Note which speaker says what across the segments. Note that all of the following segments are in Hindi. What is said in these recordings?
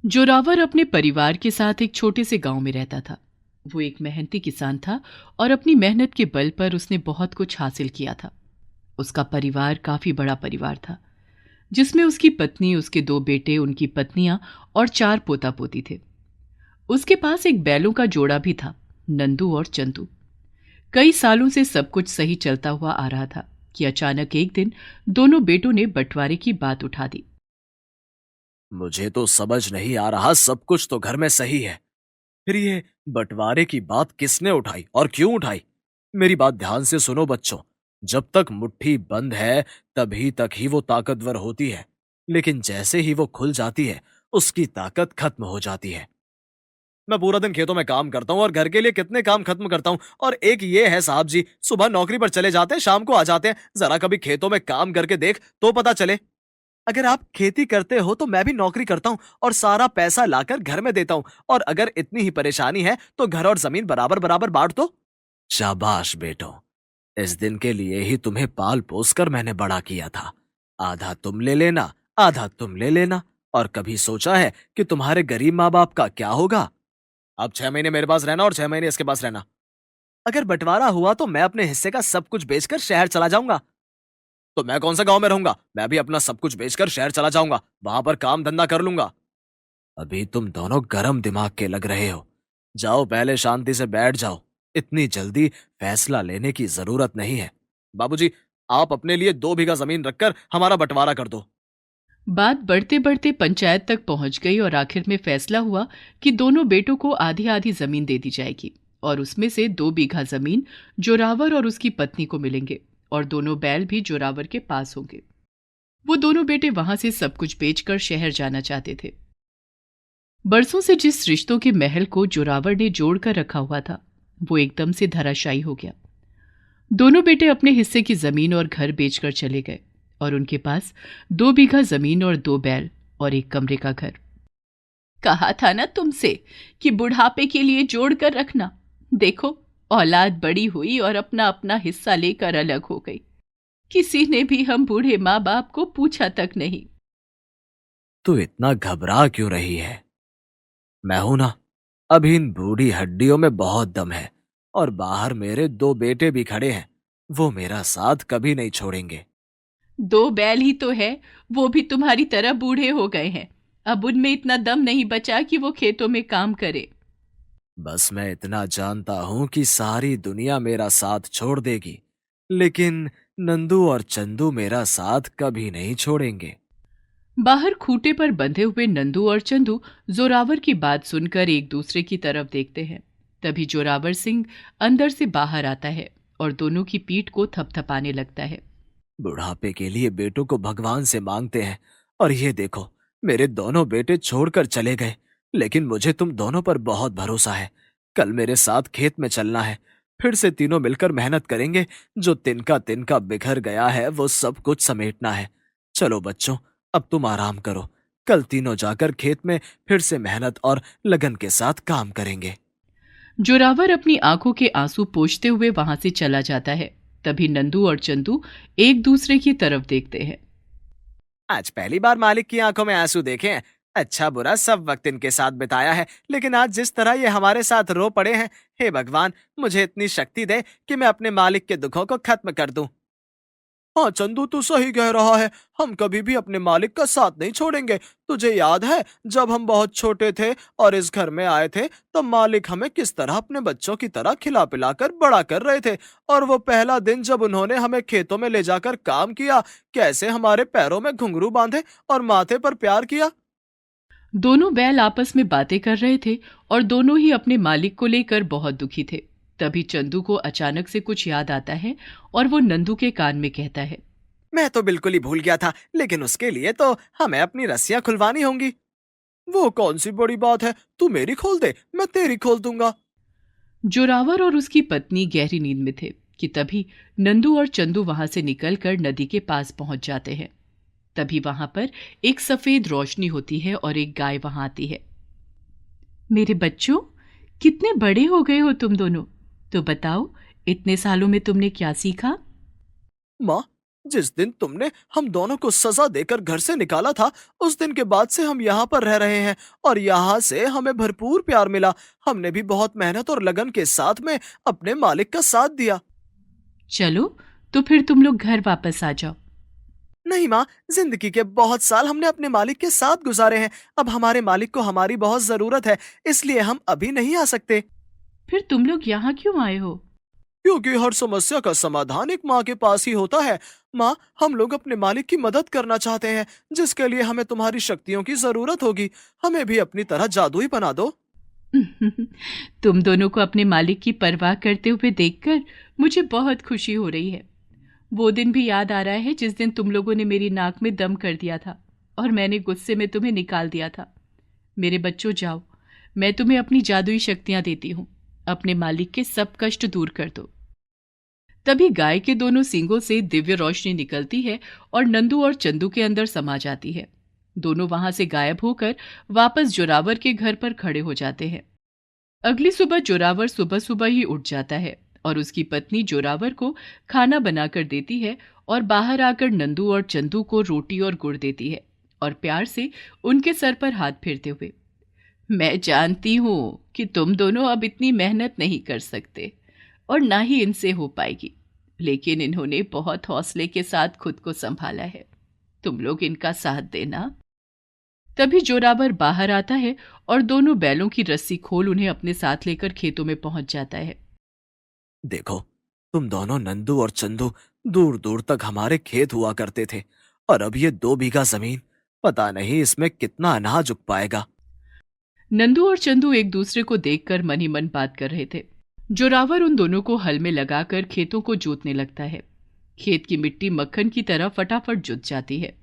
Speaker 1: जोरावर अपने परिवार के साथ एक छोटे से गांव में रहता था। वो एक मेहनती किसान था और अपनी मेहनत के बल पर उसने बहुत कुछ हासिल किया था। उसका परिवार काफी बड़ा परिवार था, जिसमें उसकी पत्नी, उसके दो बेटे, उनकी पत्नियां और चार पोता पोती थे। उसके पास एक बैलों का जोड़ा भी था, नंदू और चंदू। कई सालों से सब कुछ सही चलता हुआ आ रहा था कि अचानक एक दिन दोनों बेटों ने बंटवारे की बात उठा दी।
Speaker 2: मुझे तो समझ नहीं आ रहा, सब कुछ तो घर में सही है। फिर ये बंटवारे की बात किसने उठाई और क्यों उठाई? मेरी बात ध्यान से सुनो बच्चों। जब तक मुट्ठी बंद है तभी तक ही वो ताकतवर होती है, लेकिन जैसे ही वो खुल जाती है उसकी ताकत खत्म हो जाती है। मैं पूरा दिन खेतों में काम करता हूँ और घर के लिए कितने काम खत्म करता हूँ। और एक ये है साहब जी, सुबह नौकरी पर चले जाते हैं, शाम को आ जाते हैं। जरा कभी खेतों में काम करके देख तो पता चले। अगर आप खेती करते हो तो मैं भी नौकरी करता हूँ और सारा पैसा लाकर घर में देता हूँ। और अगर इतनी ही परेशानी है तो घर और जमीन बराबर बराबर बांट दो। शाबाश बेटो, इस दिन के लिए ही तुम्हें पाल पोस कर मैंने बड़ा किया था। आधा तुम ले लेना, आधा तुम ले लेना। और कभी सोचा है कि तुम्हारे गरीब माँ बाप का क्या होगा? अब 6 महीने मेरे पास रहना और 6 महीने इसके पास रहना। अगर बंटवारा हुआ तो मैं अपने हिस्से का सब कुछ बेचकर शहर चला जाऊंगा। तो मैं कौन सा गांव में रहूंगा? मैं भी अपना सब कुछ बेचकर शहर चला जाऊंगा, वहां पर काम धंधा कर लूंगा। अभी तुम दोनों गरम दिमाग के लग रहे हो। जाओ पहले शांति से बैठ जाओ। इतनी जल्दी फैसला लेने की जरूरत नहीं है। बाबूजी, आप अपने लिए 2 बीघा जमीन रखकर हमारा बंटवारा कर दो।
Speaker 1: बात बढ़ते बढ़ते पंचायत तक पहुंच गई और आखिर में फैसला हुआ कि दोनों बेटों को आधी आधी जमीन दे दी जाएगी और उसमें से 2 बीघा जमीन जोरावर और उसकी पत्नी को मिलेंगे और दोनों बैल भी जोरावर के पास होंगे। वो दोनों बेटे वहां से सब कुछ बेचकर शहर जाना चाहते थे। बरसों से जिस रिश्तों के महल को जोरावर ने जोड़ कर रखा हुआ था, वो एकदम से धराशायी हो गया। दोनों बेटे अपने हिस्से की जमीन और घर बेचकर चले गए और उनके पास 2 बीघा जमीन और 2 बैल और एक कमरे का घर। कहा था ना तुमसे कि बुढ़ापे के लिए जोड़ कर रखना। देखो, औलाद बड़ी हुई और अपना अपना हिस्सा लेकर अलग हो गई। किसी ने भी हम बूढ़े माँ बाप को पूछा तक नहीं।
Speaker 2: तू इतना घबरा क्यों रही है? मैं हूं ना। अभी इन बूढ़ी हड्डियों में बहुत दम है। और बाहर मेरे 2 बेटे भी खड़े हैं। वो मेरा साथ कभी नहीं छोड़ेंगे।
Speaker 1: 2 बैल ही तो है, वो भी तुम्हारी तरह बूढ़े हो गए हैं। अब उनमें इतना दम नहीं बचा कि वो खेतों में काम करे।
Speaker 2: बस मैं इतना जानता हूं कि सारी दुनिया मेरा साथ छोड़ देगी, लेकिन नंदू और चंदू मेरा साथ कभी नहीं छोड़ेंगे।
Speaker 1: बाहर खूंटे पर बंधे हुए नंदू और चंदू जोरावर की बात सुनकर एक दूसरे की तरफ देखते हैं। तभी जोरावर सिंह अंदर से बाहर आता है और दोनों की पीठ को थपथपाने लगता है।
Speaker 2: बुढ़ापे के लिए बेटों को भगवान से मांगते हैं, और ये देखो, मेरे दोनों बेटे छोड़कर चले गए। लेकिन मुझे तुम दोनों पर बहुत भरोसा है। कल मेरे साथ खेत में चलना है। फिर से तीनों मिलकर मेहनत करेंगे। जो तिनका तिनका बिखर गया है वो सब कुछ समेटना है। चलो बच्चों, अब तुम आराम करो। कल तीनों जाकर खेत में फिर से मेहनत और लगन के साथ काम करेंगे।
Speaker 1: जोरावर अपनी आंखों के आंसू पोंछते हुए वहां से चला जाता है। तभी नंदू और चंदू एक दूसरे की तरफ देखते हैं।
Speaker 2: आज पहली बार मालिक की आंखों में आंसू देखे हैं। अच्छा बुरा सब वक्त इनके साथ बिताया है, लेकिन आज जिस तरह ये हमारे साथ रो पड़े हैं, हे भगवान, मुझे इतनी शक्ति दे कि मैं अपने मालिक के दुखों को खत्म कर दूं। हाँ चंदू, तू सही कह रहा है। हम कभी भी अपने मालिक का साथ नहीं छोड़ेंगे। तुझे याद है जब हम बहुत छोटे थे और इस घर में आए थे, तब मालिक हमें किस तरह अपने बच्चों की तरह खिला पिलाकर बड़ा कर रहे थे। और वो पहला दिन जब उन्होंने हमें खेतों में ले जाकर काम किया, कैसे हमारे पैरों में घुंघरू बांधे और माथे पर प्यार किया।
Speaker 1: दोनों बैल आपस में बातें कर रहे थे और दोनों ही अपने मालिक को लेकर बहुत दुखी थे। तभी चंदू को अचानक से कुछ याद आता है और वो नंदू के कान में कहता है।
Speaker 2: मैं तो बिल्कुल ही भूल गया था, लेकिन उसके लिए तो हमें अपनी रस्सियां खुलवानी होंगी। वो कौन सी बड़ी बात है, तू मेरी खोल दे, मैं तेरी खोल दूंगा।
Speaker 1: जोरावर और उसकी पत्नी गहरी नींद में थे कि तभी नंदू और चंदू वहां से निकलकर नदी के पास पहुंच जाते हैं। तभी वहां पर एक सफेद रोशनी होती है और एक गाय वहां आती है। मेरे बच्चों, कितने बड़े हो गए हो तुम दोनों। तो बताओ, इतने सालों में तुमने क्या सीखा?
Speaker 2: माँ, जिस दिन तुमने हम दोनों को सजा देकर घर से निकाला था, उस दिन के बाद से हम यहाँ पर रह रहे हैं और यहाँ से हमें भरपूर प्यार मिला। हमने भी बहुत मेहनत और लगन के साथ में अपने मालिक का साथ दिया।
Speaker 1: चलो, तो फिर तुम लोग घर वापस आ जाओ।
Speaker 2: नहीं माँ, जिंदगी के बहुत साल हमने अपने मालिक के साथ गुजारे हैं। अब हमारे मालिक को हमारी बहुत जरूरत है, इसलिए हम अभी नहीं आ सकते।
Speaker 1: फिर तुम लोग यहाँ क्यों आए हो?
Speaker 2: क्योंकि हर समस्या का समाधान एक माँ के पास ही होता है। माँ, हम लोग अपने मालिक की मदद करना चाहते हैं, जिसके लिए हमें तुम्हारी शक्तियों की जरूरत होगी। हमें भी अपनी तरह जादुई बना दो।
Speaker 1: तुम दोनों को अपने मालिक की परवाह करते हुए देखकर मुझे बहुत खुशी हो रही है। वो दिन भी याद आ रहा है जिस दिन तुम लोगों ने मेरी नाक में दम कर दिया था और मैंने गुस्से में तुम्हें निकाल दिया था। मेरे बच्चों, जाओ, मैं तुम्हें अपनी जादुई शक्तियां देती हूँ। अपने मालिक के सब कष्ट दूर कर दो। तभी गाय के दोनों सींगों से दिव्य रोशनी निकलती है और नंदू और चंदू के अंदर समा जाती है। दोनों वहां से गायब होकर वापस जोरावर के घर पर खड़े हो जाते हैं। अगली सुबह जोरावर सुबह सुबह ही उठ जाता है और उसकी पत्नी जोरावर को खाना बनाकर देती है और बाहर आकर नंदू और चंदू को रोटी और गुड़ देती है और प्यार से उनके सर पर हाथ फेरते हुए, मैं जानती हूं कि तुम दोनों अब इतनी मेहनत नहीं कर सकते और ना ही इनसे हो पाएगी, लेकिन इन्होंने बहुत हौसले के साथ खुद को संभाला है। तुम लोग इनका साथ देना। तभी जोरावर बाहर आता है और दोनों बैलों की रस्सी खोल उन्हें अपने साथ लेकर खेतों में पहुंच जाता है।
Speaker 2: देखो, तुम दोनों नंदू और चंदू दूर दूर तक हमारे खेत हुआ करते थे, और अब ये 2 बीघा जमीन, पता नहीं इसमें कितना अनाज उग पाएगा।
Speaker 1: नंदू और चंदू एक दूसरे को देखकर मन ही मन बात कर रहे थे। जोरावर उन दोनों को हल में लगाकर खेतों को जोतने लगता है। खेत की मिट्टी मक्खन की तरह फटाफट जुत जाती है।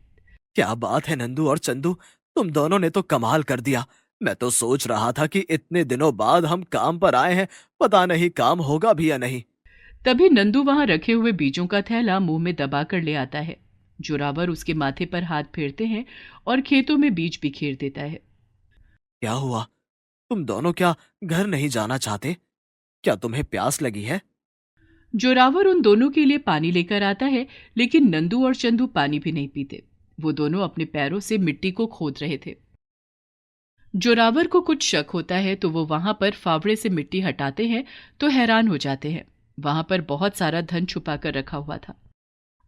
Speaker 2: क्या बात है नंदू और चंदू, तुम दोनों ने तो कमाल कर दिया। मैं तो सोच रहा था कि इतने दिनों बाद हम काम पर आए हैं, पता नहीं काम होगा भी या नहीं।
Speaker 1: तभी नंदू वहां रखे हुए बीजों का थैला मुंह में दबाकर ले आता है। जोरावर उसके माथे पर हाथ फेरते हैं और खेतों में बीज बिखेर देता है।
Speaker 2: क्या हुआ? तुम दोनों क्या घर नहीं जाना चाहते? क्या तुम्हें प्यास लगी है?
Speaker 1: जोरावर उन दोनों के लिए पानी लेकर आता है, लेकिन नंदू और चंदू पानी भी नहीं पीते। वो दोनों अपने पैरों से मिट्टी को खोद रहे थे। जोरावर को कुछ शक होता है तो वो वहां पर फावड़े से मिट्टी हटाते हैं तो हैरान हो जाते हैं। वहां पर बहुत सारा धन छुपा कर रखा हुआ था।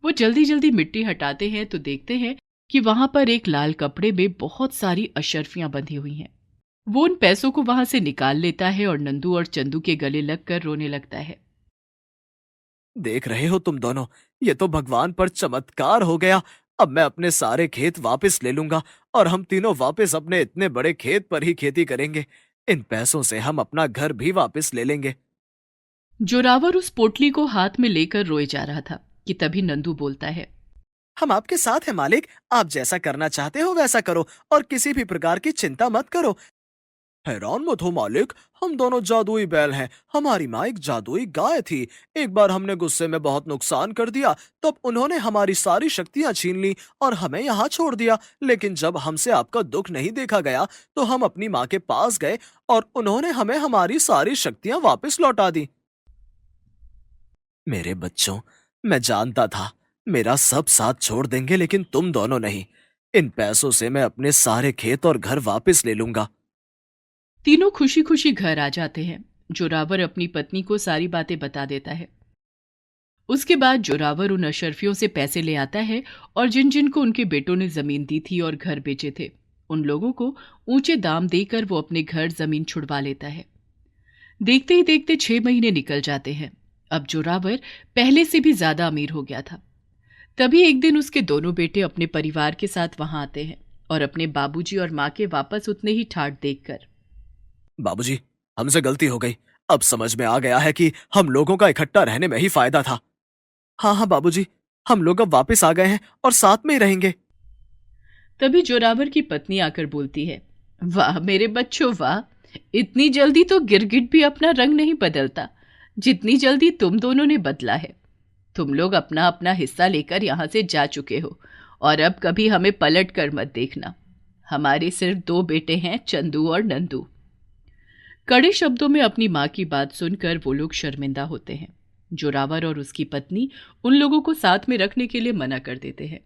Speaker 1: वो जल्दी जल्दी मिट्टी हटाते हैं तो देखते हैं कि वहां पर एक लाल कपड़े में बहुत सारी अशर्फियां बंधी हुई हैं। वो उन पैसों को वहां से निकाल लेता है और नंदू और चंदू के गले लगकर रोने लगता है।
Speaker 2: देख रहे हो तुम दोनों, ये तो भगवान पर चमत्कार हो गया। अब मैं अपने सारे खेत वापस ले लूंगा और हम तीनों वापस अपने इतने बड़े खेत पर ही खेती करेंगे। इन पैसों से हम अपना घर भी वापस ले लेंगे।
Speaker 1: जोरावर उस पोटली को हाथ में लेकर रोए जा रहा था कि तभी नंदू बोलता है,
Speaker 2: हम आपके साथ हैं मालिक, आप जैसा करना चाहते हो वैसा करो और किसी भी प्रकार की चिंता मत करो। हैरान मत हो मालिक, हम दोनों जादुई बैल हैं। हमारी माँ एक जादुई गाय थी। एक बार हमने गुस्से में बहुत नुकसान कर दिया, तब उन्होंने हमारी सारी शक्तियां छीन ली और हमें यहाँ छोड़ दिया। लेकिन जब हमसे आपका दुख नहीं देखा गया, तो हम अपनी माँ के पास गए और उन्होंने हमें हमारी सारी शक्तियां वापस लौटा दी। मेरे बच्चों, मैं जानता था मेरा सब साथ छोड़ देंगे, लेकिन तुम दोनों नहीं। इन पैसों से मैं अपने सारे खेत और घर वापस ले लूंगा।
Speaker 1: तीनों खुशी खुशी घर आ जाते हैं। जोरावर अपनी पत्नी को सारी बातें बता देता है। उसके बाद जोरावर उन अशर्फियों से पैसे ले आता है और जिन जिन को उनके बेटों ने जमीन दी थी और घर बेचे थे, उन लोगों को ऊंचे दाम देकर वो अपने घर जमीन छुड़वा लेता है। देखते ही देखते 6 महीने निकल जाते हैं। अब जोरावर पहले से भी ज्यादा अमीर हो गया था। तभी एक दिन उसके दोनों बेटे अपने परिवार के साथ वहां आते हैं और अपने बाबूजी और माँ के वापस उतने ही ठाठ देखकर,
Speaker 2: बाबूजी, हमसे गलती हो गई। अब समझ में आ गया है कि हम लोगों का इकट्ठा रहने में ही फायदा था। हाँ हाँ बाबूजी, हम लोग अब वापस आ गए हैं और साथ में ही रहेंगे।
Speaker 1: तभी जोरावर की पत्नी आकर बोलती है, वाह मेरे बच्चों वाह, इतनी जल्दी तो गिरगिट भी अपना रंग नहीं बदलता जितनी जल्दी तुम दोनों ने बदला है। तुम लोग अपना अपना हिस्सा लेकर यहां से जा चुके हो और अब कभी हमें पलट कर मत देखना। हमारे सिर्फ 2 बेटे हैं, चंदू और नंदू। कड़े शब्दों में अपनी माँ की बात सुनकर वो लोग शर्मिंदा होते हैं। जोरावर और उसकी पत्नी उन लोगों को साथ में रखने के लिए मना कर देते हैं।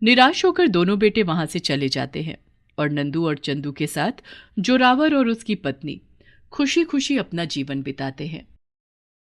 Speaker 1: निराश होकर दोनों बेटे वहां से चले जाते हैं और नंदू और चंदू के साथ जोरावर और उसकी पत्नी खुशी खुशी अपना जीवन बिताते हैं।